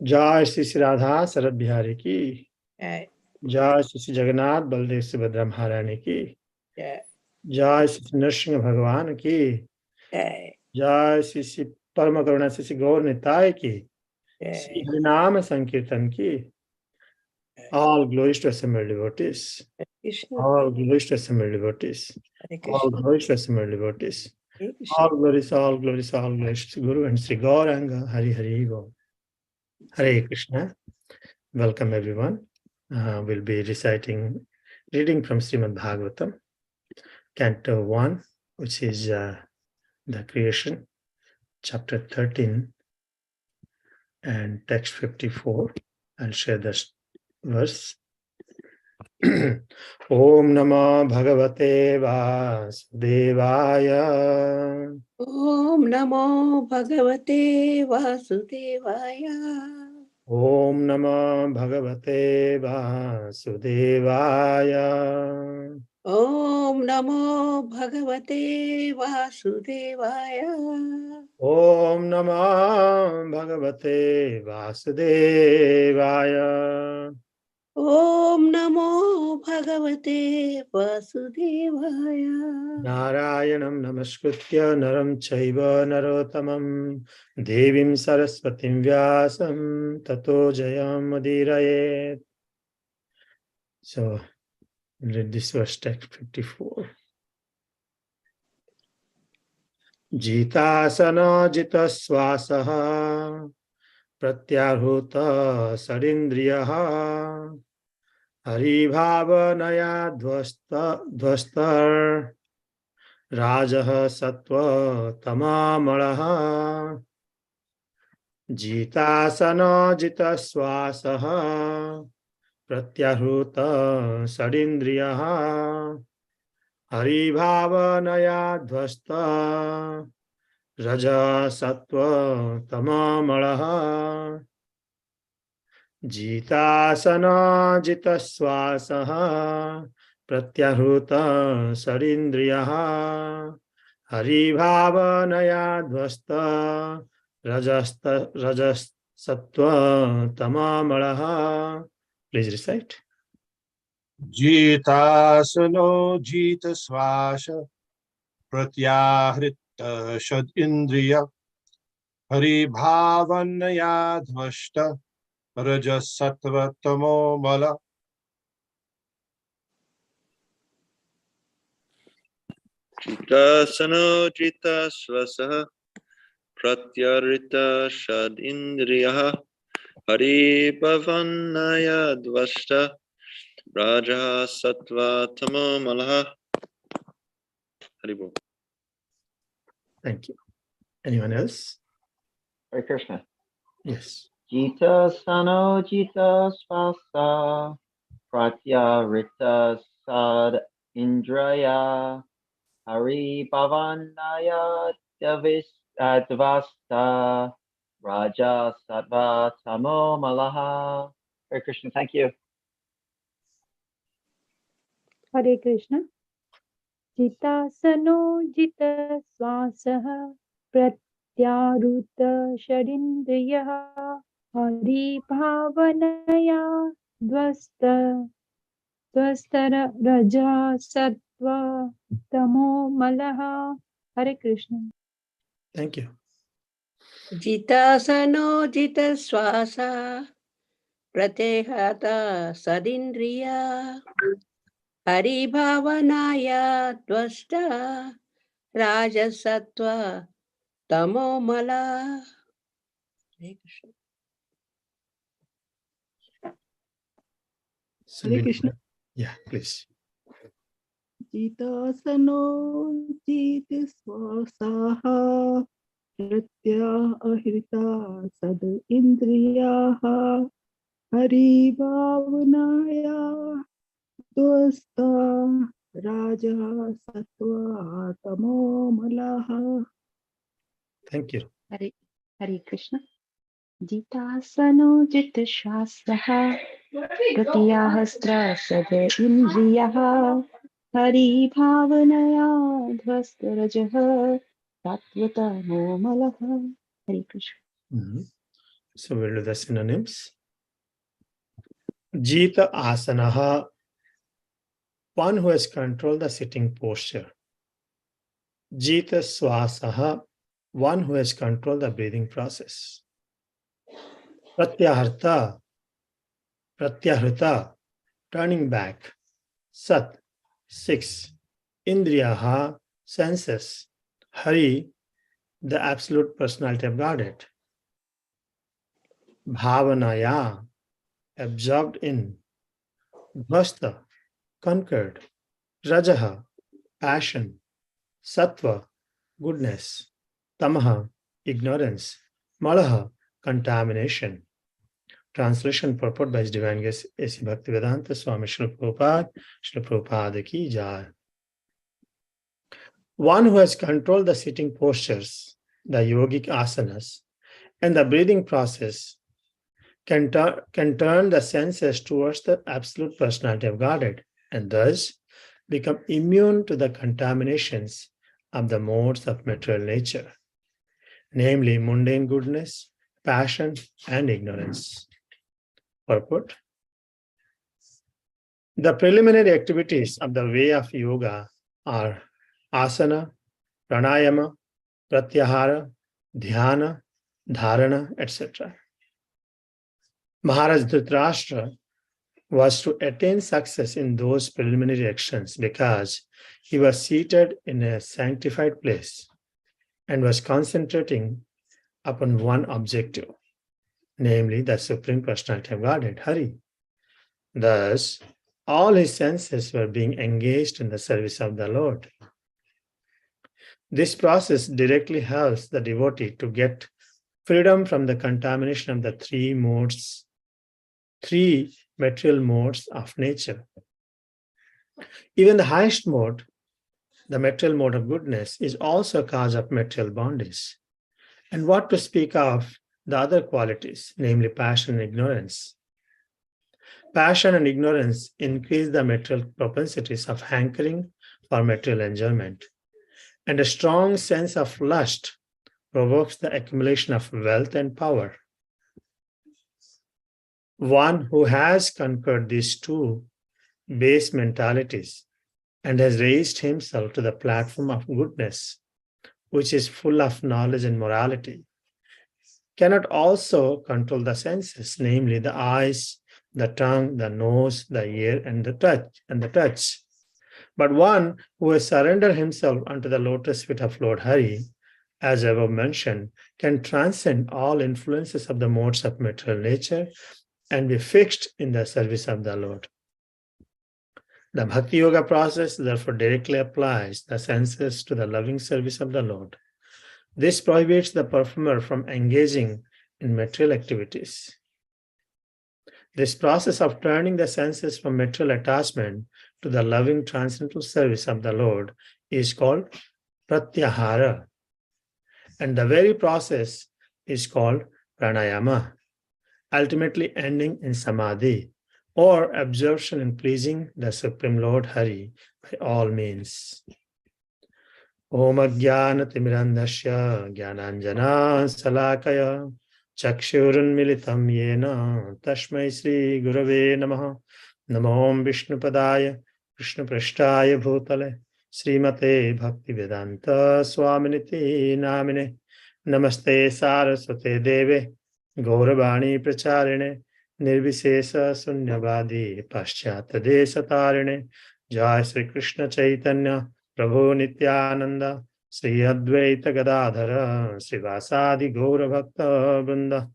जय श्री श्री राधा शरद बिहारी की, जय श्री श्री जगन्नाथ बलदेव सुभद्रा महारानी की, जय श्री श्री नरसिंह भगवान की, जय श्री श्री परम करुणा श्री श्री गौर निताय की, श्री हरिनाम संकीर्तन की. All glories to assembled devotees. All glories to assembled devotees. All glories to assembled devotees. All glories, all glories, all glories to Guru and Sri Gauranga. Hari Hari Go. Hare Krishna. Welcome everyone. We'll be reading from Srimad Bhagavatam, Canto 1, which is the creation, chapter 13 and text 54. I'll share the verse. Om Namo Bhagavate Vasudevaya. Om Namo Bhagavate Vasudevaya. Om Namo Bhagavate Vasudevaya. Om Namo Bhagavate Vasudevaya. Om Namo Bhagavate Vasudevaya. Om Namo Bhagavate Vasudevaya. Narayanam Namaskritya Naram Chaiva Narottamam Devim Saraswatim Vyasam Tato Jayam Udirayet. So, read this verse, text 54. Jitasana jitasvasaha pratyarhuta sarindriyaha haribhavanaya dvastar rajah sattva tamamalaha. Jitasana jitasvasaha pratyarhuta sarindriyaha haribhavanaya dvasta raja sattva tamamalaha. Jitasana jitasvasaha pratyahruta sarindriyaha haribhavanaya dvasta rajas sattva tamamalaha. Please recite. Jitasano jita swasha pratyahrita shad indriya haribhavanaya dhvashta rajasattva tamo mala. Jitasano jita svasaha pratyarita shad indriyaha haribhavanaya dvashta raja sattva tamo malaha. Haribol. Thank you. Anyone else? Hare Krishna. Yes. Jita Sano Jita Svasa Pratyarita Sad Indraya Hari Bhavanaya Devasta Raja Sattva Tamo Malaha. Hare Krishna, thank you. Hare Krishna. Jitasano jita swasaha pratyaruta sharindriyaha hari bhavanaya dvastara raja sattva tamo malaha. Hare Krishna. Thank you. Jitasano jitasvasa pratehata sadindriya haribhavanaya dvasta rajasattva tamomala. Hare Krishna. Hare Krishna. Yeah, please. Jitasano jitasvasaha pratyahirita sad indriyaha hari bhavanaya dvasta raja sattva tamo malaha. Thank you. Hare Krishna. Jitasano jitashvasaha pratyahastra sada indriyaha hari bhavanaya dvastarajaha tattvata malaha. Hare Krishna. So we'll do the synonyms. Jita asanaha, one who has controlled the sitting posture. Jita swasaha, one who has controlled the breathing process. Pratyahrta, turning back. Sat, 6. Indriyaha, senses. Hari, the absolute personality of Godhead. Bhavanaya, absorbed in. Bhasta, conquered. Rajaha, passion. Sattva, goodness. Tamaha, ignorance. Malaha, contamination. Translation purport by His Divine Grace A.C. Bhaktivedanta Swami Srila Prabhupada ki jai. One who has controlled the sitting postures, the yogic asanas, and the breathing process can turn the senses towards the absolute personality of Godhead and thus become immune to the contaminations of the modes of material nature, namely mundane goodness, passion, and ignorance. Purport. The preliminary activities of the way of yoga are asana, pranayama, pratyahara, dhyana, dharana, etc. Maharaj Dhritarashtra was to attain success in those preliminary actions because he was seated in a sanctified place and was concentrating upon one objective, namely the Supreme Personality of Godhead, Hari. Thus, all his senses were being engaged in the service of the Lord. This process directly helps the devotee to get freedom from the contamination of the three material modes of nature. Even the highest mode, the material mode of goodness, is also a cause of material bondage. And what to speak of the other qualities, namely passion and ignorance. Passion and ignorance increase the material propensities of hankering for material enjoyment. And a strong sense of lust provokes the accumulation of wealth and power. One who has conquered these two base mentalities and has raised himself to the platform of goodness, which is full of knowledge and morality, cannot also control the senses, namely the eyes, the tongue, the nose, the ear, and the touch. But one who has surrendered himself unto the lotus feet of Lord Hari, as above mentioned, can transcend all influences of the modes of material nature and be fixed in the service of the Lord. The Bhakti Yoga process therefore directly applies the senses to the loving service of the Lord. This prohibits the performer from engaging in material activities. This process of turning the senses from material attachment to the loving transcendental service of the Lord is called pratyahara. And the very process is called pranayama, ultimately ending in samadhi, or absorption in pleasing the Supreme Lord Hari by all means. Om Ajnana Timirandhasya Jnananjana Salakaya Chakshurun Militam Yena Tashmai Sri Gurave Namaha Namo Vishnupadaya Krishna Prashtaya Bhutale Srimate Bhaktivedanta Swaminiti Namine Namaste Saraswate Deve Gauravani Pracharine Nirvisesa Sunyavadi Paschata Desatarine Jai Sri Krishna Chaitanya Prabhu Nityananda Sri Advaita Gadadhara Srivasadi Gaura Bhakta Vrinda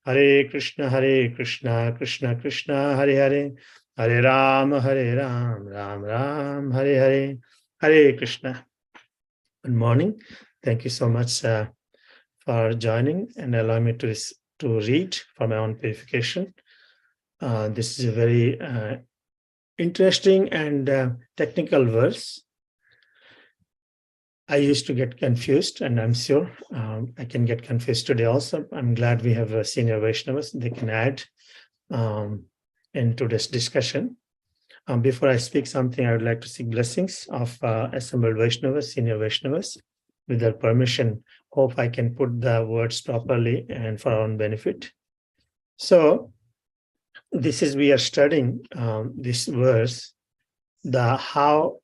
Hare Krishna Krishna Krishna Hare Hare Hare Ram Ram Ram Hare Hare Hare Krishna. Good morning. Thank you so much for joining and allow me to read for my own purification. This is a very interesting and technical verse. I used to get confused, and I'm sure I can get confused today also. I'm glad we have senior Vaishnavas. They can add into this discussion. Before I speak something, I would like to seek blessings of assembled Vaishnavas, senior Vaishnavas. With their permission, hope I can put the words properly and for our own benefit. So this is, we are studying this verse, how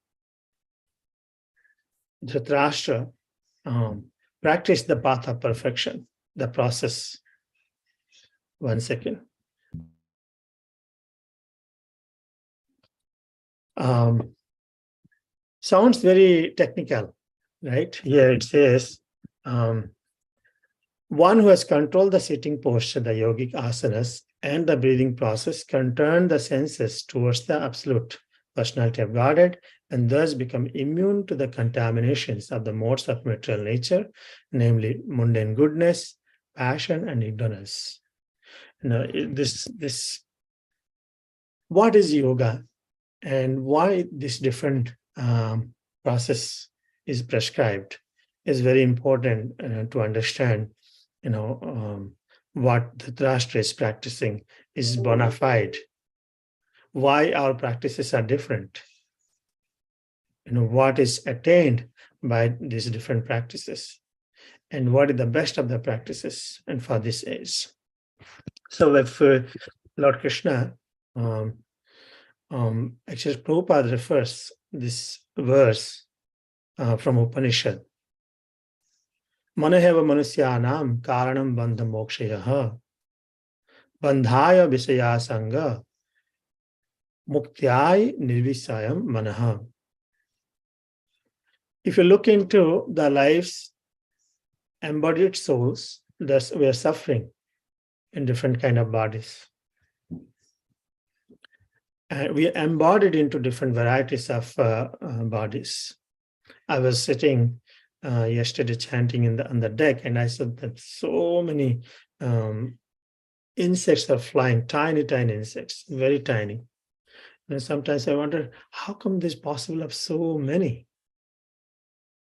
Dhritarashtra practiced the path of perfection, the process. 1 second. Sounds very technical, right? Here it says, one who has controlled the sitting posture, the yogic asanas, and the breathing process can turn the senses towards the absolute personality of Godhead and thus become immune to the contaminations of the modes of material nature, namely mundane goodness, passion, and ignorance. Now, what is yoga and why this different process is prescribed is very important to understand. What Dhritarashtra is practicing is bona fide. Why our practices are different. What is attained by these different practices, and what is the best of the practices, and for this age. So if Lord Krishna, actually Prabhupada refers this verse from Upanishad. Manaheva manusyanam karanam bandha mokshayaha bandhaya visaya sangha muktyai nirvisayam manaha. If you look into the lives, embodied souls, we are suffering in different kind of bodies. We are embodied into different varieties of bodies. I was sitting yesterday chanting on the deck, and I said that so many insects are flying, tiny insects, very tiny. And sometimes I wonder, how come this possible of so many?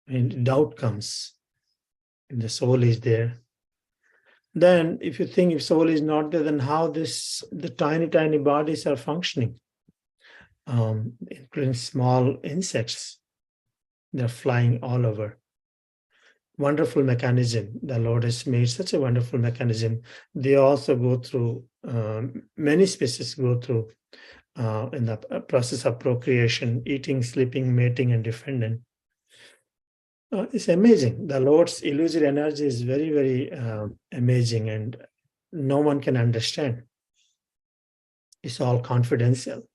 And doubt comes. If the soul is there. Then if you think if soul is not there, then how the tiny bodies are functioning, including small insects. They're flying all over. Wonderful mechanism. The Lord has made such a wonderful mechanism. They also go through, many species go through in the process of procreation, eating, sleeping, mating, and defending. It's amazing. The Lord's illusory energy is very, very amazing, and no one can understand. It's all confidential.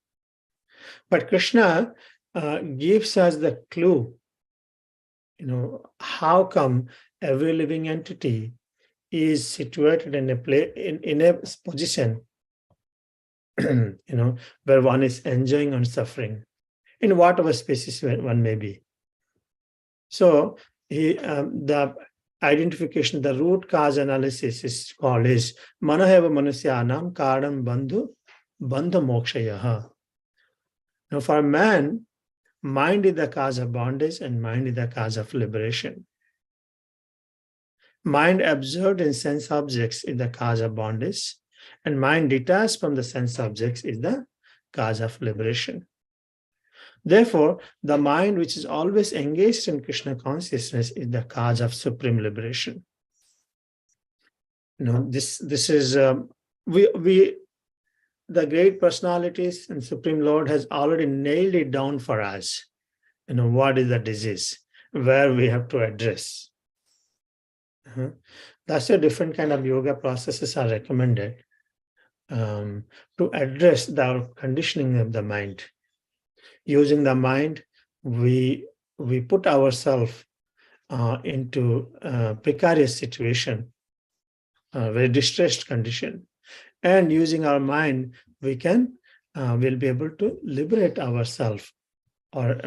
But Krishna gives us the clue. How come every living entity is situated in a position, where one is enjoying and suffering, in whatever species one may be. So the identification, the root cause analysis is called is Manaheva Manusyanam Karanam Bandha Mokshayaha. Now for man, mind is the cause of bondage and mind is the cause of liberation. Mind absorbed in sense objects is the cause of bondage, and mind detached from the sense objects is the cause of liberation. Therefore, the mind which is always engaged in Krishna consciousness is the cause of supreme liberation. This is the great personalities and Supreme Lord has already nailed it down for us. What is the disease, where we have to address. That's a different kind of yoga processes are recommended to address the conditioning of the mind. Using the mind, we put ourselves into a precarious situation, a very distressed condition, and using our mind, we'll be able to liberate ourselves or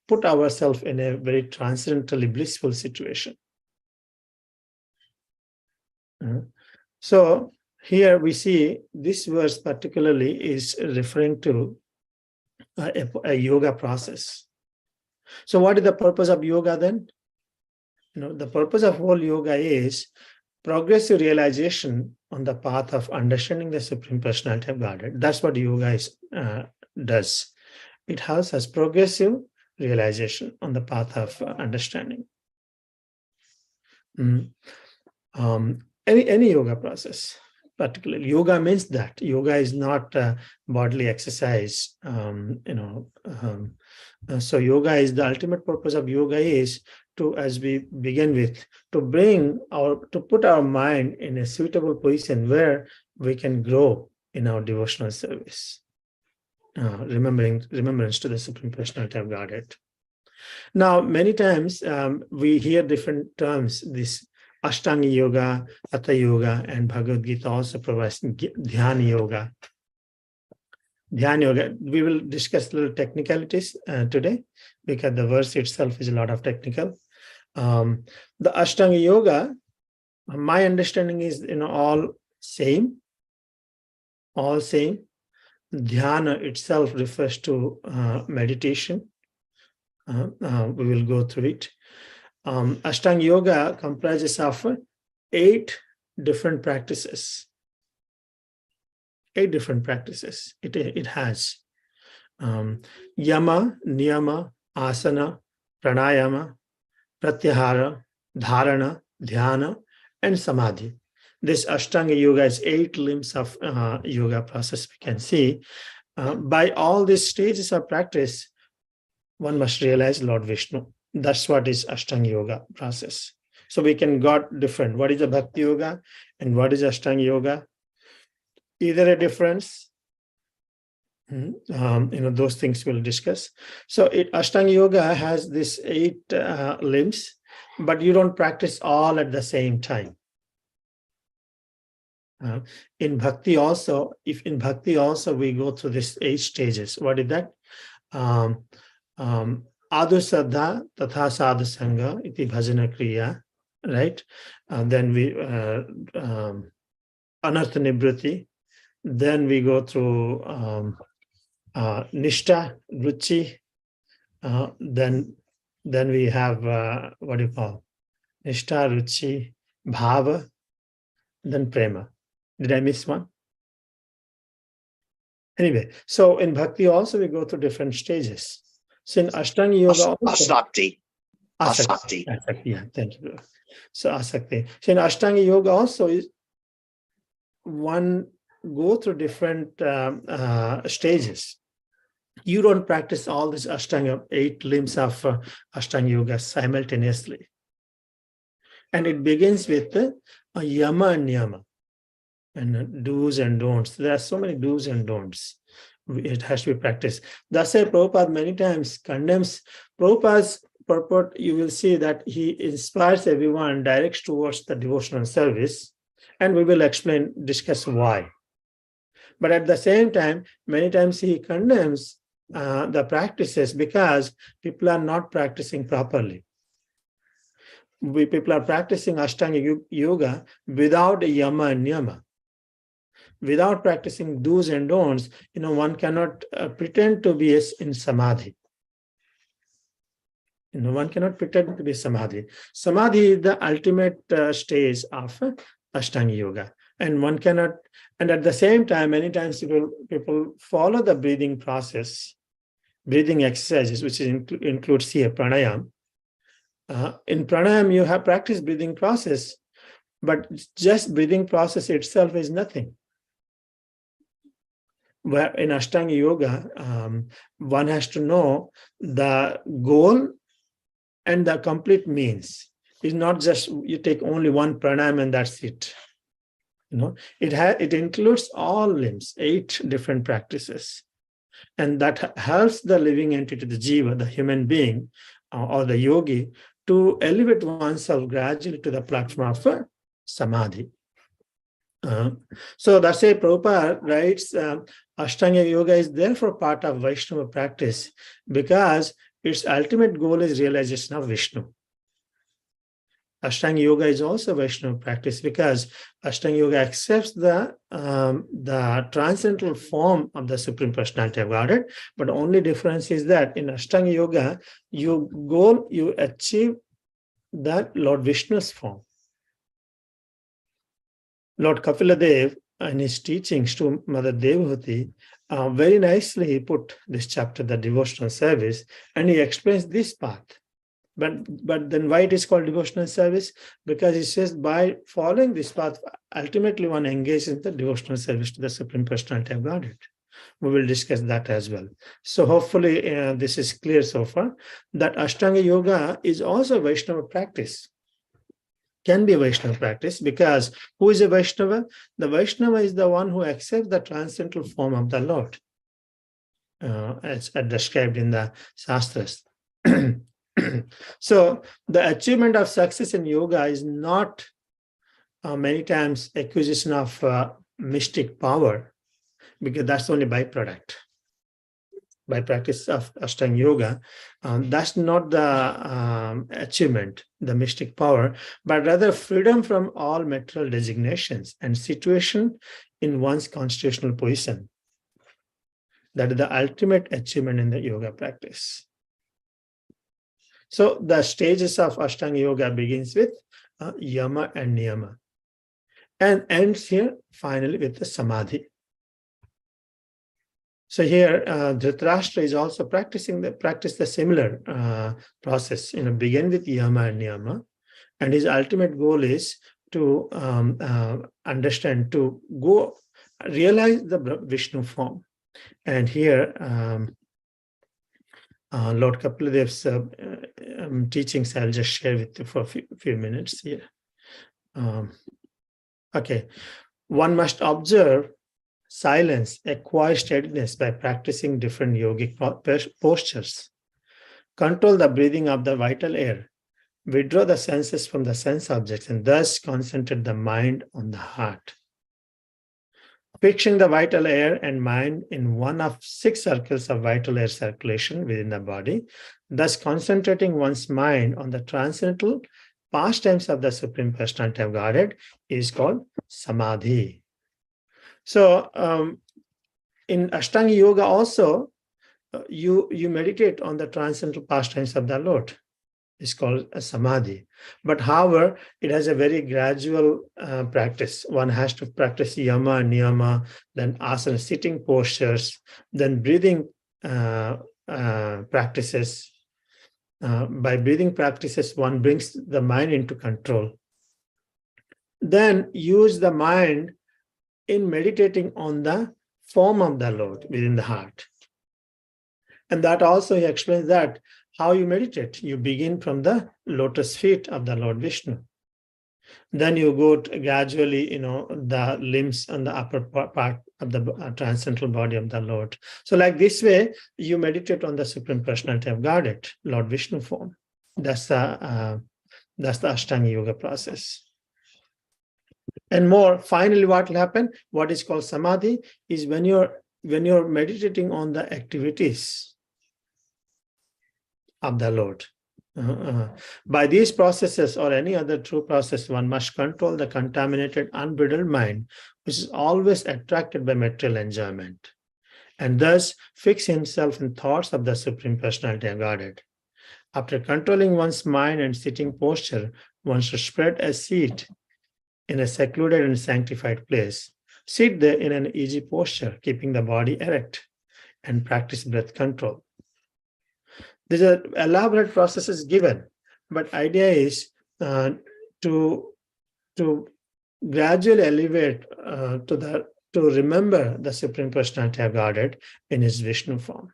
put ourselves in a very transcendently blissful situation. So here we see this verse particularly is referring to a yoga process. So what is the purpose of yoga then? The purpose of whole yoga is progressive realization on the path of understanding the Supreme Personality of Godhead. That's what yoga does. It helps us progressive realization on the path of understanding. Any yoga process, particularly. Yoga means that. Yoga is not bodily exercise. So yoga is the ultimate purpose of yoga is to, as we begin with, to put our mind in a suitable position where we can grow in our devotional service. Remembrance to the Supreme Personality of Godhead. Now, many times we hear different terms. This Ashtanga Yoga, Hatha Yoga, and Bhagavad Gita also provides Dhyana Yoga. Dhyana Yoga. We will discuss little technicalities today because the verse itself is a lot of technical. The Ashtanga Yoga, my understanding is all same. Dhyana itself refers to meditation. We will go through it. Ashtanga Yoga comprises of 8 different practices. 8 different practices. It has Yama, Niyama, Asana, Pranayama, Pratyahara, Dharana, Dhyana, and Samadhi. This Ashtanga Yoga is 8 limbs of yoga process. We can see by all these stages of practice, one must realize Lord Vishnu. That's what is Ashtanga Yoga process. So we can got different. What is a Bhakti Yoga and what is Ashtanga Yoga? Either a difference. Those things we'll discuss. So Ashtanga Yoga has these 8 limbs, but you don't practice all at the same time. In Bhakti also, we go through these 8 stages. What is that? Adu Saddha Tatha Sadhu Sangha iti Bhajana Kriya, right? Then we Anartha Nibrati. Then we go through Nishta, Ruchi. Then we have what do you call? Nishta, Ruchi, Bhava, then Prema. Did I miss one? Anyway, so in Bhakti also we go through different stages. So in Ashtanga Yoga Asakti. Yeah, thank you. So Asakti. So in Ashtanga Yoga also is one go through different stages. You don't practice all these Ashtanga 8 limbs of Ashtanga Yoga simultaneously. And it begins with a Yama and Niyama. And do's and don'ts. There are so many do's and don'ts. It has to be practiced. Dasa Prabhupada many times condemns Prabhupada's purport. You will see that he inspires everyone, directs towards the devotional service, and we will discuss why. But at the same time, many times he condemns the practices because people are not practicing properly. People are practicing Ashtanga Yoga without a Yama and Niyama. Without practicing do's and don'ts, one cannot pretend to be in samadhi. One cannot pretend to be samadhi. Samadhi is the ultimate stage of Ashtanga Yoga, and one cannot. And at the same time, many times people follow the breathing process, breathing exercises, which includes here pranayam. In pranayam, you have practiced breathing process, but just breathing process itself is nothing. Where in Ashtanga Yoga, one has to know the goal and the complete means. It's not just you take only one pranayam and that's it. It includes all limbs, 8 different practices, and that helps the living entity, the jiva, the human being, or the yogi, to elevate oneself gradually to the platform of samadhi. So that's why Prabhupada writes, Ashtanga Yoga is therefore part of Vaishnava practice because its ultimate goal is realization of Vishnu. Ashtanga Yoga is also Vaishnava practice because Ashtanga Yoga accepts the transcendental form of the Supreme Personality of Godhead, but only difference is that in Ashtanga Yoga, you achieve that Lord Vishnu's form. Lord Kapila Dev, in his teachings to Mother Devhuti, very nicely he put this chapter, the devotional service, and he explains this path. But then why it is called devotional service? Because he says by following this path, ultimately one engages in the devotional service to the Supreme Personality of Godhead. We will discuss that as well. So hopefully this is clear so far, that Ashtanga Yoga is also Vaishnava practice. Can be Vaishnava practice, because who is a Vaishnava? The Vaishnava is the one who accepts the transcendental form of the Lord, as described in the Shastras. So the achievement of success in yoga is not many times acquisition of mystic power, because that's only byproduct. By practice of Ashtanga Yoga, that's not the achievement, the mystic power, but rather freedom from all material designations and situation in one's constitutional position. That is the ultimate achievement in the yoga practice. So the stages of Ashtanga Yoga begins with Yama and Niyama, and ends here finally with the Samadhi. So here, Dhritarashtra is also practice the similar process. Begin with Yama and Niyama, and his ultimate goal is to understand, to go realize the Vishnu form. And here, Lord Kapiladev's teachings I'll just share with you for a few minutes here. Okay, one must observe silence, acquire steadiness by practicing different yogic postures. Control the breathing of the vital air. Withdraw the senses from the sense objects and thus concentrate the mind on the heart. Fixing the vital air and mind in one of 6 circles of vital air circulation within the body, thus concentrating one's mind on the transcendental pastimes of the Supreme Personality of Godhead, is called Samadhi. So in Ashtanga Yoga also, you meditate on the transcendental pastimes of the Lord. It's called a Samadhi. But however, it has a very gradual practice. One has to practice Yama and Niyama, then asana, sitting postures, then breathing practices. By breathing practices, one brings the mind into control. Then use the mind in meditating on the form of the Lord within the heart. And that also he explains that how you meditate. You begin from the lotus feet of the Lord Vishnu. Then you go to gradually, the limbs and the upper part of the transcendental body of the Lord. So like this way, you meditate on the Supreme Personality of Godhead, Lord Vishnu form. That's the Ashtanga Yoga process. And more, finally, what will happen, what is called Samadhi, is when you're meditating on the activities of the Lord. By these processes or any other true process, one must control the contaminated, unbridled mind, which is always attracted by material enjoyment, and thus fix himself in thoughts of the Supreme Personality of Godhead. After controlling one's mind and sitting posture, one should spread a seat in a secluded and sanctified place. Sit there in an easy posture, keeping the body erect, and practice breath control. These are elaborate processes given, but idea is to gradually elevate to remember the Supreme Personality of Godhead in his Vishnu form.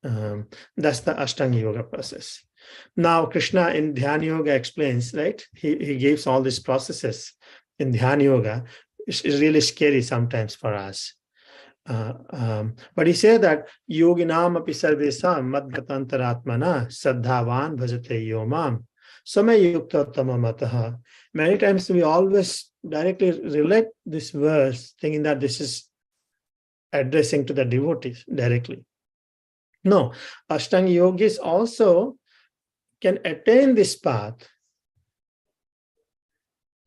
That's the Ashtanga Yoga process. Now, Krishna in Dhyana Yoga explains, right? He gives all these processes in Dhyana Yoga. It's really scary sometimes for us. But he said that yoginam api sarvesam madgatantaratmana saddhavan bhajate yomam samay yukta tamamataha. Many times we always directly relate this verse thinking that this is addressing to the devotees directly. No, Ashtanga yogis also can attain this path.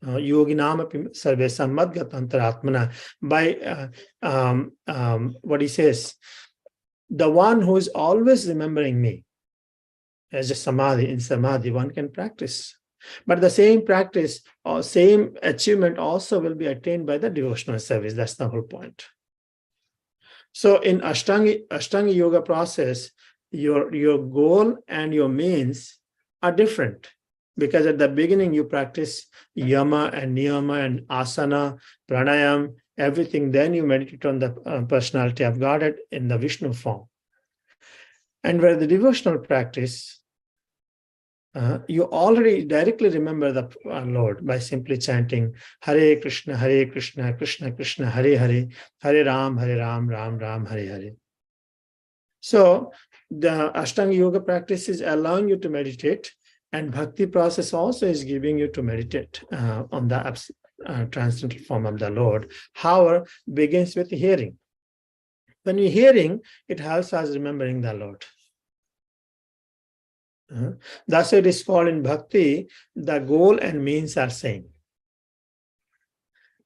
Yoginam api sarvesam madgatantaratmana, by what he says, the one who is always remembering me, as a samadhi. In samadhi, one can practice, but the same practice or same achievement also will be attained by the devotional service. That's the whole point. So in Ashtanga Yoga process, your goal and your means are different. Because at the beginning you practice yama and niyama and asana, pranayam, everything. Then you meditate on the personality of Godhead in the Vishnu form. And where the devotional practice, you already directly remember the Lord by simply chanting Hare Krishna, Krishna Krishna, Hare Hare, Hare Ram, Ram Ram, Hare Hare. So the Ashtanga Yoga practice is allowing you to meditate, and Bhakti process also is giving you to meditate on the transcendental form of the Lord. However, begins with hearing. When you're hearing, it helps us remembering the Lord. That's why it is called in Bhakti, the goal and means are same.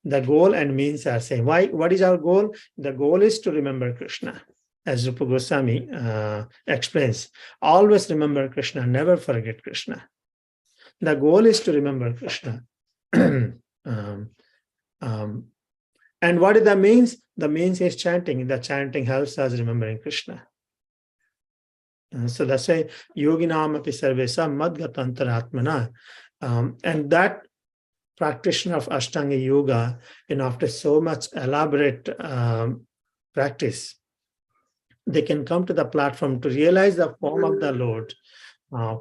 The goal and means are same. Why? What is our goal? The goal is to remember Krishna. As Rupa Goswami explains, always remember Krishna, never forget Krishna. The goal is to remember Krishna. And what is the means? The means is chanting. The chanting helps us remembering Krishna. So that's why yoginam api sarvesam madgatantaratmana. And that practitioner of Ashtanga Yoga, after so much elaborate practice, they can come to the platform to realize the form of the Lord,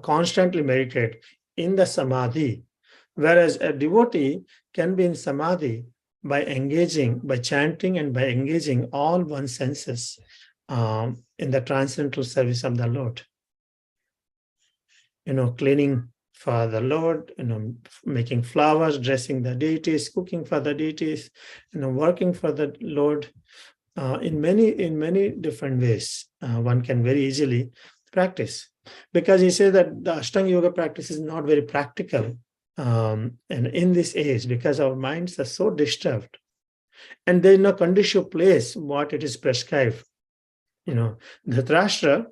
constantly meditate in the samadhi. Whereas a devotee can be in samadhi by engaging, by chanting and by engaging all one's senses in the transcendental service of the Lord. Cleaning for the Lord, making flowers, dressing the deities, cooking for the deities, working for the Lord in many different ways. One can very easily practice, because he says that the Ashtanga Yoga practice is not very practical, and in this age, because our minds are so disturbed, and there is no conducive place what it is prescribed. Dhritarashtra,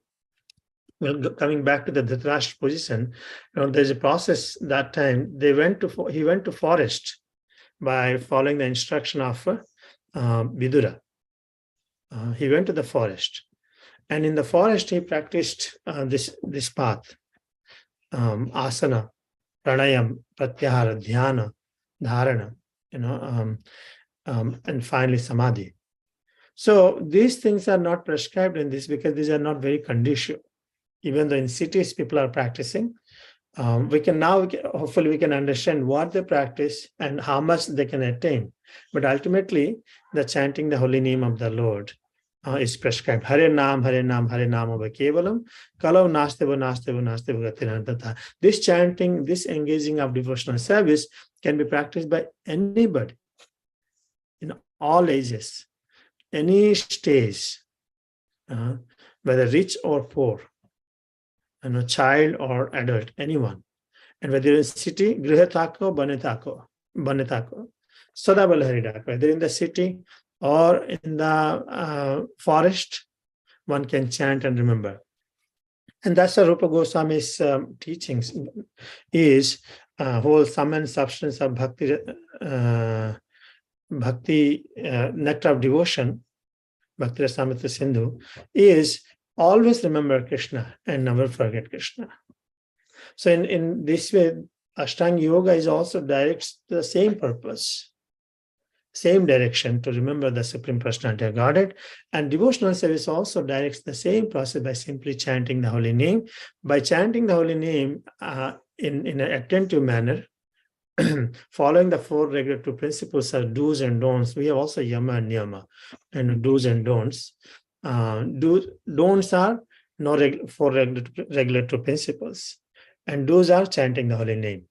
coming back to the Dhritarashtra position, there's a process that time he went to forest by following the instruction of Vidura. He went to the forest, and in the forest he practiced this path, asana, pranayam, pratyahara, dhyana, dharana, and finally samadhi. So these things are not prescribed in this because these are not very conducive. Even though in cities people are practicing, hopefully we can understand what they practice and how much they can attain. But ultimately, the chanting the holy name of the Lord is prescribed. Hare Nam, Hare Nam, Hare Nama Kevalam, Kalau Nastevo, Nastevo, Nastevo Gatinandata. This chanting, this engaging of devotional service can be practiced by anybody in all ages, any stage, whether rich or poor, child or adult, anyone. And whether in city, grihatako, banetako, sadabal haridako, whether in the city or in the forest, one can chant and remember. And that's what Rupa Goswami's teachings is, whole sum and substance of bhakti, nectar of devotion, Bhakti Rasamrita Sindhu, is always remember Krishna and never forget Krishna. So in this way, Ashtanga Yoga is also directs the same purpose, same direction, to remember the Supreme Personality of Godhead. And devotional service also directs the same process by simply chanting the holy name. By chanting the holy name in an attentive manner, following the four regulatory principles of do's and don'ts. We have also yama and niyama, and do's and don'ts. Don'ts are four regulatory principles, and do's are chanting the holy name.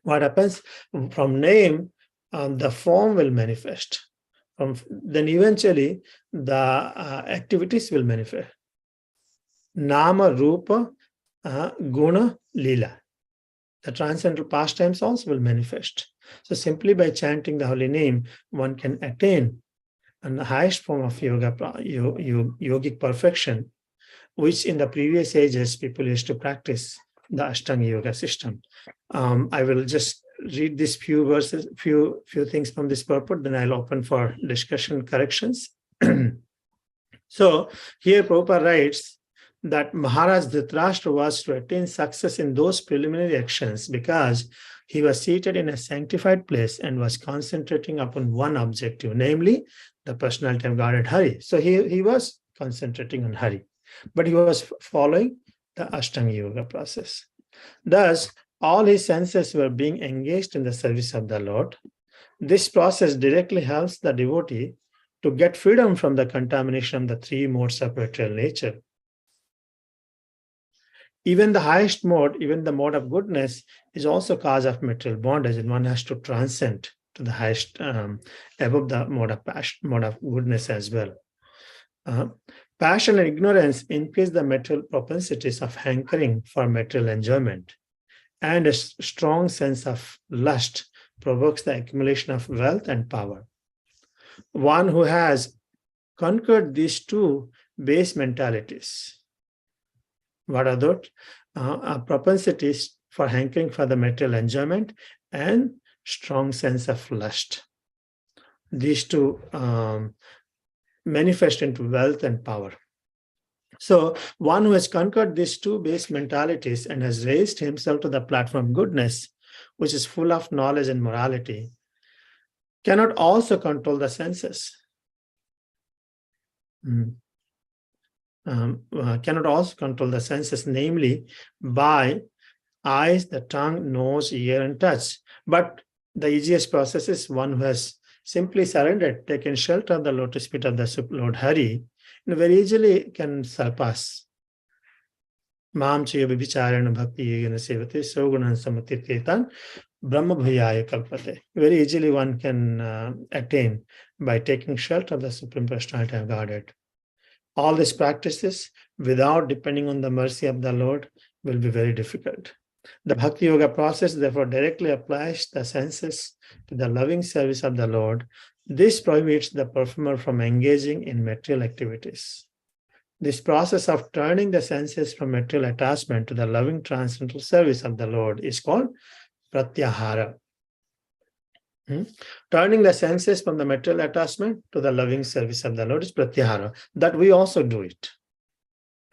What happens from name, the form will manifest. Then eventually the activities will manifest. Nama, Rupa, Guna, Lila. The transcendental pastimes also will manifest. So simply by chanting the holy name, one can attain the highest form of yogic perfection, which in the previous ages people used to practice the Ashtanga Yoga system. I will just read these few verses, few things from this purport, then I'll open for discussion, corrections. So here Prabhupada writes that Maharaj Dhritarashtra was to attain success in those preliminary actions because he was seated in a sanctified place and was concentrating upon one objective, namely the personality of Godhead Hari. So he was concentrating on Hari, but he was following the Ashtanga Yoga process. Thus, all his senses were being engaged in the service of the Lord. This process directly helps the devotee to get freedom from the contamination of the three modes of material nature. Even the highest mode, even the mode of goodness, is also cause of material bondage, and one has to transcend to the highest, above the mode of goodness as well. Passion and ignorance increase the material propensities of hankering for material enjoyment, and a strong sense of lust provokes the accumulation of wealth and power. One who has conquered these two base mentalities, what are those? Propensities for hankering for the material enjoyment and strong sense of lust. These two manifest into wealth and power. So one who has conquered these two base mentalities and has raised himself to the platform of goodness, which is full of knowledge and morality, cannot also control the senses. Cannot also control the senses, namely by eyes, the tongue, nose, ear, and touch. But the easiest process is one who has simply surrendered, taken shelter of the lotus feet of the Lord Hari, and very easily can surpass. Mam chaya vibhicharana bhakti yegana sevate sogunan samatirthetan brahma bhayaya kalpate. Very easily one can attain by taking shelter of the Supreme Personality of Godhead. All these practices, without depending on the mercy of the Lord, will be very difficult. The Bhakti Yoga process therefore directly applies the senses to the loving service of the Lord. This prohibits the performer from engaging in material activities. This process of turning the senses from material attachment to the loving transcendental service of the Lord is called pratyahara. Turning the senses from the material attachment to the loving service of the Lord is pratyahara. That we also do it,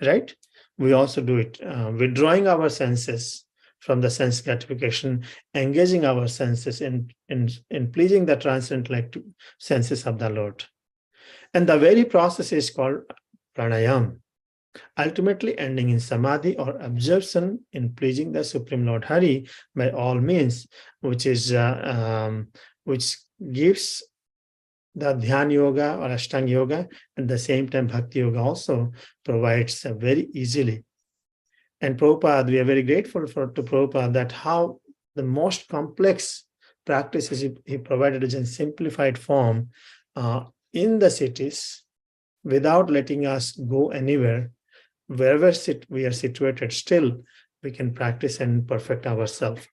right? We also do it, withdrawing our senses from the sense gratification, engaging our senses in pleasing the transcendental senses of the Lord. And the very process is called pranayam, ultimately ending in samadhi or absorption in pleasing the Supreme Lord Hari by all means, which is which gives the Dhyan Yoga or Ashtanga Yoga. At the same time, Bhakti Yoga also provides very easily. And Prabhupada, we are very grateful to Prabhupada that how the most complex practices he provided in simplified form in the cities without letting us go anywhere. Wherever we are situated, still we can practice and perfect ourselves.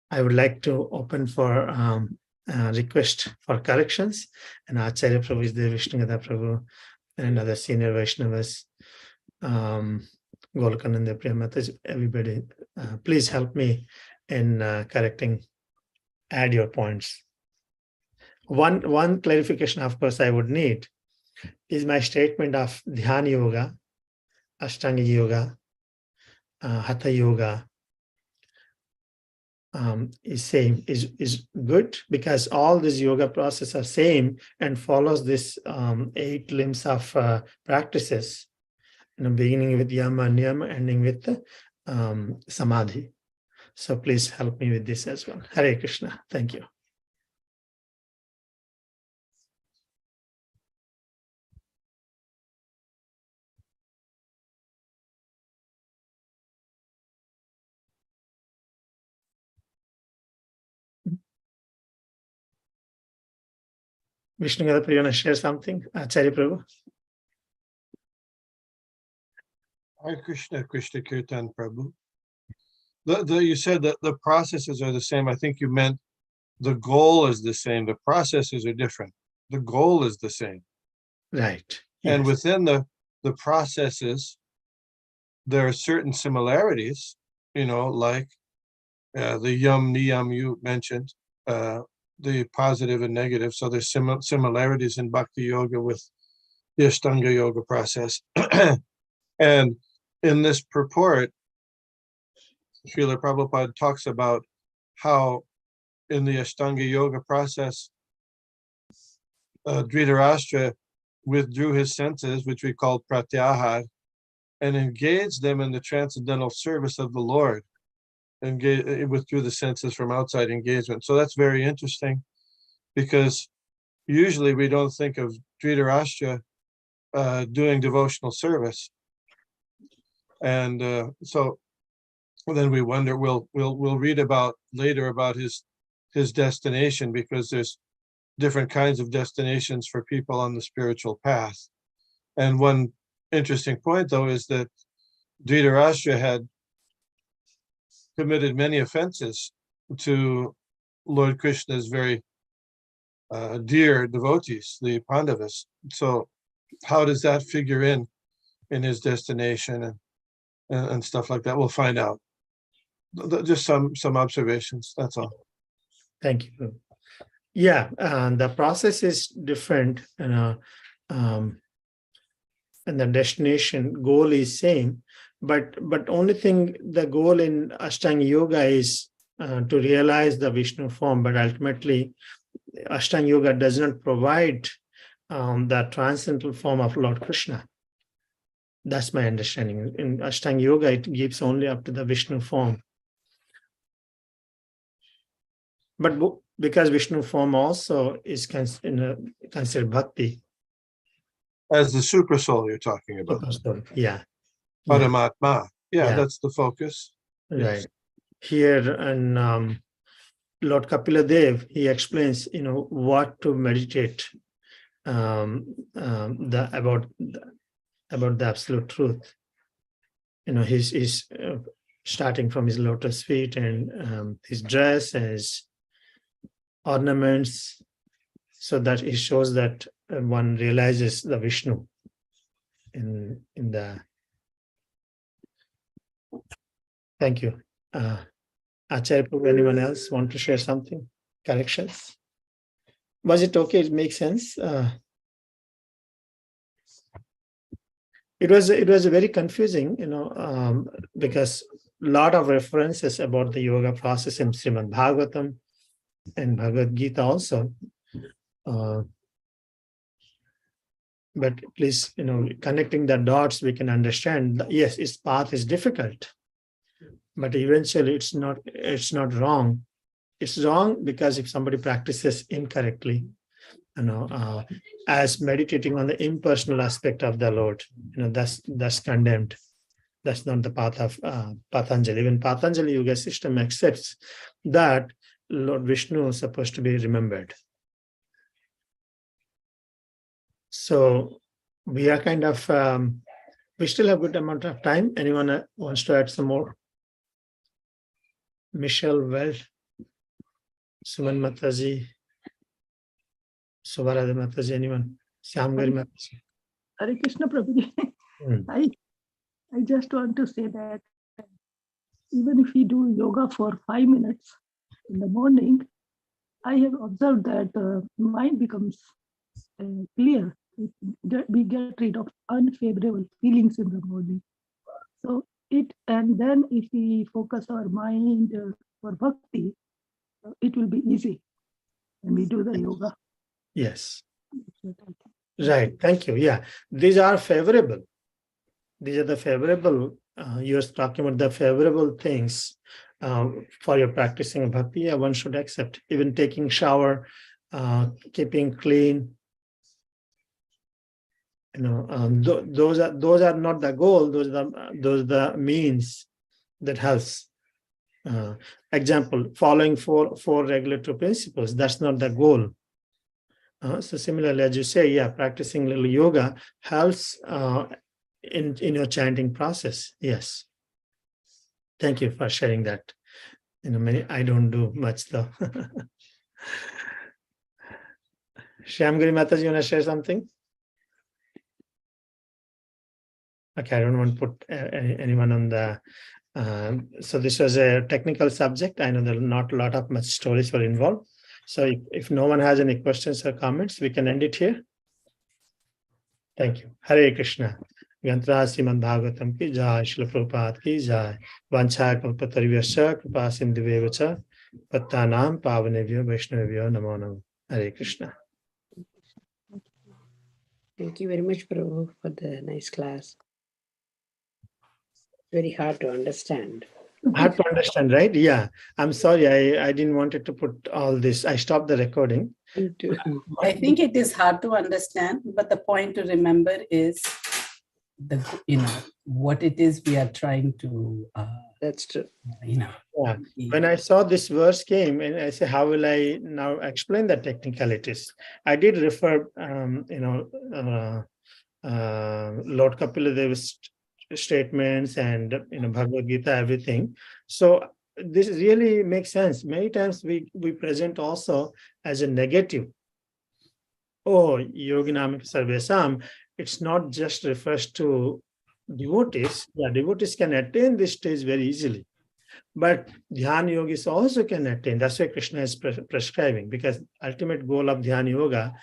I would like to open for request for corrections, and Acharya Prabhu is there, Vishnugada Prabhu, and other senior Vaishnavas, Golokananda Priyamata, everybody, please help me in correcting, add your points. One clarification, of course, I would need is my statement of Dhyana Yoga, Ashtanga Yoga, Hatha Yoga is same, is good, because all these yoga processes are same and follows this 8 limbs of practices, beginning with Yama, Niyama, ending with Samadhi. So please help me with this as well. Hare Krishna. Thank you. Vishnugada, you want to share something? Acharya Prabhu. Hare Krishna, Krishna Kirtan Prabhu. You said that the processes are the same. I think you meant the goal is the same. The processes are different. The goal is the same. Right. And Yes. within the processes, there are certain similarities, like the yam, niyam you mentioned, the positive and negative. So there's similarities in Bhakti Yoga with the Ashtanga Yoga process. And in this purport, Srila Prabhupada talks about how in the Ashtanga Yoga process, Dhritarashtra withdrew his senses, which we call pratyahar, and engaged them in the transcendental service of the Lord. And withdrew the senses from outside engagement. So that's very interesting, because usually we don't think of Dhritarashtra doing devotional service. And so then we wonder, we'll read about later about his destination, because there's different kinds of destinations for people on the spiritual path. And one interesting point, though, is that Dhritarashtra had committed many offenses to Lord Krishna's very dear devotees, the Pandavas. So how does that figure in his destination and stuff like that? We'll find out. Just some observations, that's all. Thank you. Yeah, the process is different, and the destination goal is same, but only thing, the goal in Ashtanga Yoga is to realize the Vishnu form. But ultimately, Ashtanga Yoga does not provide the transcendental form of Lord Krishna. That's my understanding. In Ashtanga Yoga, it gives only up to the Vishnu form. But because Vishnu form also is considered bhakti. As the super soul you're talking about. Yeah. Paramatma. Yeah, Yeah. that's the focus. Right. Yes. Here, and Lord Kapila Dev, he explains, what to meditate about the absolute truth. He's starting from his lotus feet and his dress and his ornaments, so that it shows that one realizes the Vishnu in the. Thank you. Acharya, anyone else want to share something? Corrections? Was it okay? It makes sense. It was very confusing, because a lot of references about the yoga process in Srimad Bhagavatam and Bhagavad Gita also. But at least, connecting the dots, we can understand that, yes, its path is difficult, but eventually it's not wrong. It's wrong because if somebody practices incorrectly, as meditating on the impersonal aspect of the Lord, that's condemned. That's not the path of Patanjali. Even Patanjali Yoga system accepts that Lord Vishnu is supposed to be remembered. So we are kind of, we still have a good amount of time. Anyone wants to add some more? Michelle Weld, Suman Mataji, Suvarada Mataji, anyone? Shyamgari Mataji. Hare Krishna Prabhuji. I just want to say that even if we do yoga for 5 minutes in the morning, I have observed that the mind becomes clear. We get rid of unfavorable feelings in the morning. So and then if we focus our mind for bhakti, it will be easy when we do the yoga. Yes. Right. Thank you. Yeah. These are favorable. These are the favorable, you're talking about the favorable things for your practicing of bhakti. Yeah, one should accept. Even taking shower, keeping clean. Those are not the goal. Those are the means that helps. Example, following four regulatory principles. That's not the goal. So similarly, as you say, yeah, practicing little yoga helps in your chanting process. Yes. Thank you for sharing that. I don't do much though. Shyamgiri Mataji, you want to share something? Okay, I don't want to put anyone on the. So this was a technical subject. I know there are not a lot of much stories were involved. So if no one has any questions or comments, we can end it here. Thank you. Hare Krishna. Gantra Srimad Bhagavatam ki jai, Srila Prabhupada ki jai. Vancha kalpatarvyascha kripa sindhuvevacha pattanam pavanebhyo vaishnavebhyo namo namo. Hare Krishna. Thank you very much, Prabhu, for the nice class. Very hard to understand. Hard to understand, right? Yeah. I'm sorry. I didn't want to put all this. I stopped the recording. I think it is hard to understand, but the point to remember is what it is we are trying to. That's true. Yeah. When I saw this verse came, and I said, how will I now explain the technicalities? I did refer, Lord Kapila Deva's statements and Bhagavad Gita, everything. So this really makes sense. Many times we present also as a negative. Oh, yoginam sarvesam. It's not just refers to devotees. Yeah, devotees can attain this stage very easily. But Dhyana yogis also can attain. That's why Krishna is prescribing, because ultimate goal of Dhyana yoga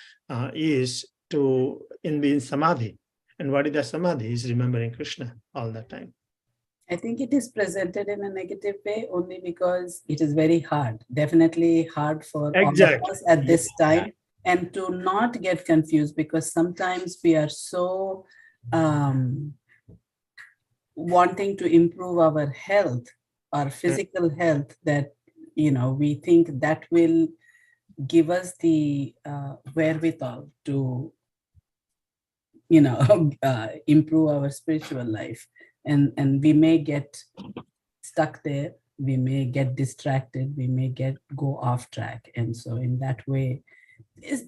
is to be in samadhi. And what is the samadhi? Is remembering Krishna all the time. I think it is presented in a negative way only because it is very hard. Definitely hard for all of us at this time. And to not get confused, because sometimes we are so wanting to improve our health, our physical health, that we think that will give us the wherewithal to improve our spiritual life, and we may get stuck there, we may get distracted, we may go off track. And so in that way,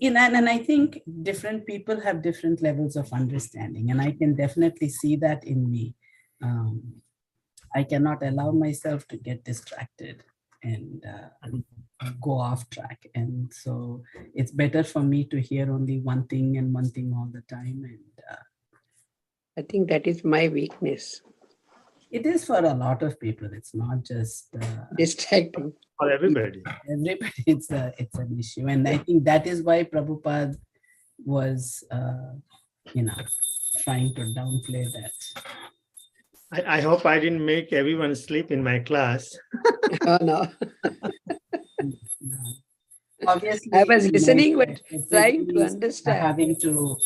and I think different people have different levels of understanding, and I can definitely see that in me. I cannot allow myself to get distracted and go off track. And so it's better for me to hear only one thing and one thing all the time. And I think that is my weakness. It is for a lot of people. It's not just distracting. For everybody. Everybody, it's an issue. And I think that is why Prabhupada was, trying to downplay that. I hope I didn't make everyone sleep in my class. Oh, no. No. Obviously, I was listening, but trying to understand. Having to,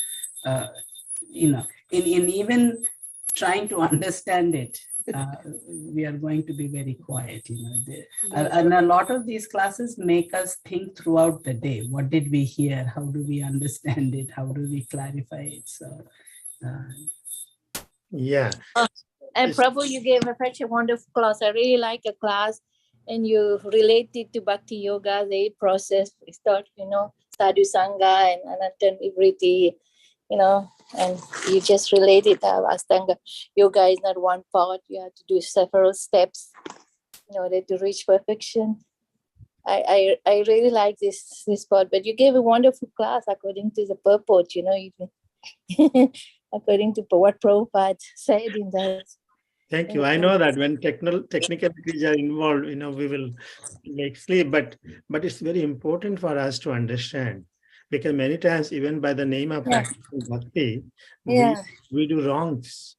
in even trying to understand it, we are going to be very quiet. And a lot of these classes make us think throughout the day. What did we hear? How do we understand it? How do we clarify it? So, yeah. And Prabhu, you gave such a wonderful class. I really like the class, and you related to Bhakti Yoga, the process. We start, Sadhu Sangha and Ananta Nivriti, and you just related how Astanga Yoga is not one part. You have to do several steps in order to reach perfection. I really like this part, but you gave a wonderful class according to the purport, even according to what Prabhupada said in that. Thank you. I know that when technicalities are involved, we will make sleep, but it's very important for us to understand, because many times, even by the name of practicing bhakti, we do wrongs.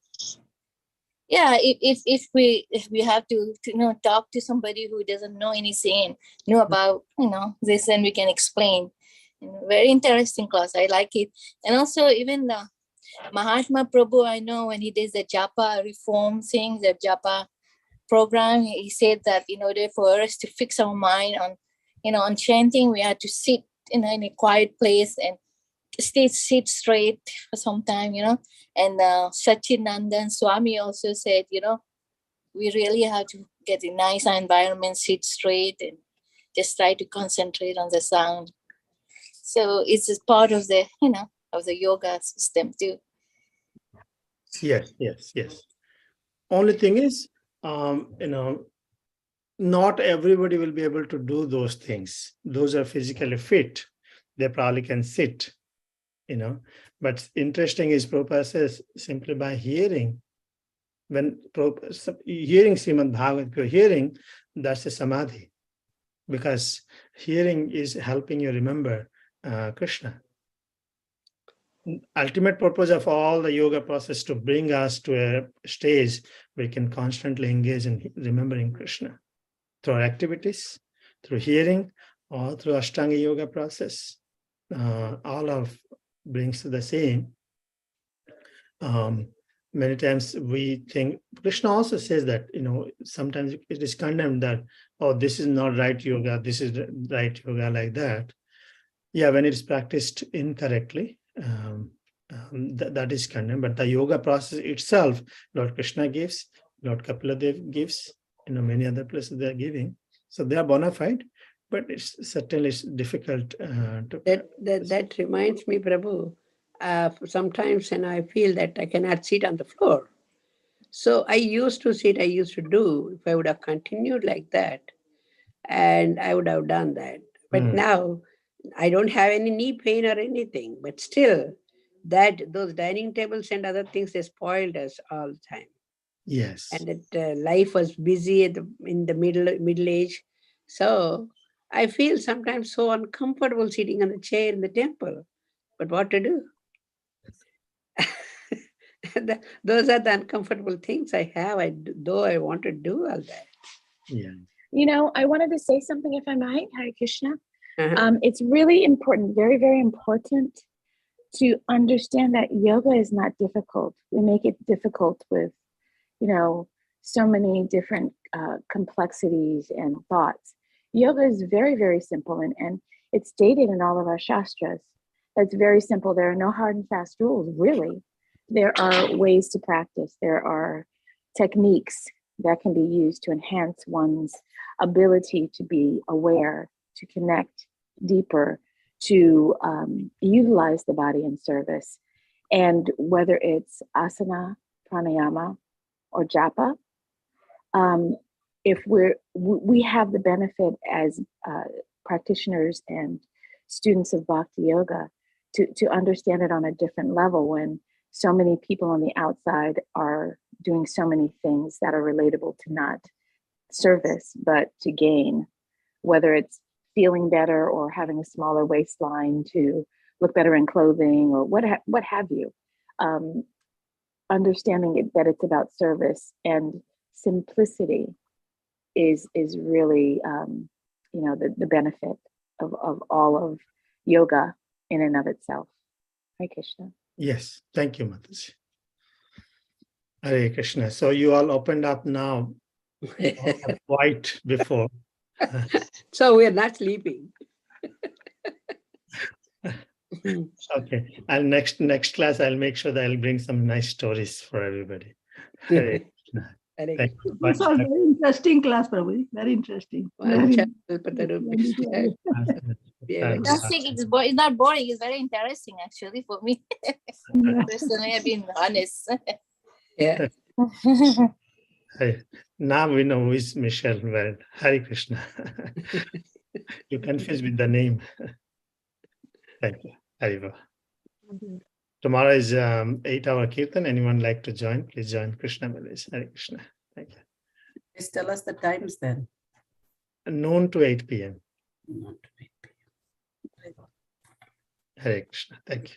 Yeah, if we have to talk to somebody who doesn't know anything, about this, and we can explain. Very interesting class. I like it. And also even Mahatma Prabhu, I know when he did the japa reform thing, the japa program, he said that in order for us to fix our mind on, on chanting, we had to sit in a quiet place and sit straight for some time, And Sachinandan Swami also said, we really have to get a nice environment, sit straight, and just try to concentrate on the sound. So it's a part of the, of the yoga system too. Yes. Only thing is, not everybody will be able to do those things. Those are physically fit. They probably can sit, But interesting is Prabhupada says simply by hearing, when hearing Srimad Bhagavad, hearing, that's a samadhi, because hearing is helping you remember Krishna. ultimate purpose of all the yoga process to bring us to a stage where we can constantly engage in remembering Krishna through our activities, through hearing, or through Ashtanga yoga process. All of brings to the same. Many times we think, Krishna also says that, sometimes it is condemned that, oh, this is not right yoga, this is right yoga, like that. Yeah, when it's practiced incorrectly, that is condemned. But the yoga process itself, Lord Krishna gives, Lord Kapila gives, many other places they are giving. So they are bona fide, but it's certainly difficult to. That reminds me, Prabhu, sometimes when I feel that I cannot sit on the floor. So I used to do, if I would have continued like that, and I would have done that. But now I don't have any knee pain or anything, but still those dining tables and other things, they spoiled us all the time. Yes. And that life was busy in the middle age. So I feel sometimes so uncomfortable sitting on the chair in the temple. But what to do? Those are the uncomfortable things I have, though I want to do all that. Yeah. I wanted to say something, if I might, Hare Krishna. It's really important, very, very important to understand that yoga is not difficult. We make it difficult with, so many different complexities and thoughts. Yoga is very, very simple, and it's stated in all of our shastras. It's very simple. There are no hard and fast rules, really. There are ways to practice. There are techniques that can be used to enhance one's ability to be aware, to connect deeper, to utilize the body in service. And whether it's asana, pranayama, or japa, if we have the benefit as practitioners and students of bhakti yoga to understand it on a different level, when so many people on the outside are doing so many things that are relatable to not service, but to gain, whether it's feeling better or having a smaller waistline to look better in clothing or what have you. Understanding that it's about service and simplicity is really, the benefit of all of yoga in and of itself. Hare Krishna. Yes, thank you, Mataji. Hare Krishna. So you all opened up now, white before. So we are not sleeping. Okay, and next class I'll make sure that I'll bring some nice stories for everybody. Hare Krishna. Thank you. It's a very interesting class, Prabhu. Very interesting. Interesting. It's not boring. It's very interesting, actually, for me. Personally, I've been honest. Yeah. Now we know who is Michelle. Well, Hare Krishna. You confused with the name. Thank you. Hariva. Tomorrow is 8-hour Kirtan. Anyone like to join? Please join Krishna Village. Hare Krishna. Thank you. Please tell us the times then. Noon to 8 p.m. Noon to 8 p.m. Hare Krishna. Thank you.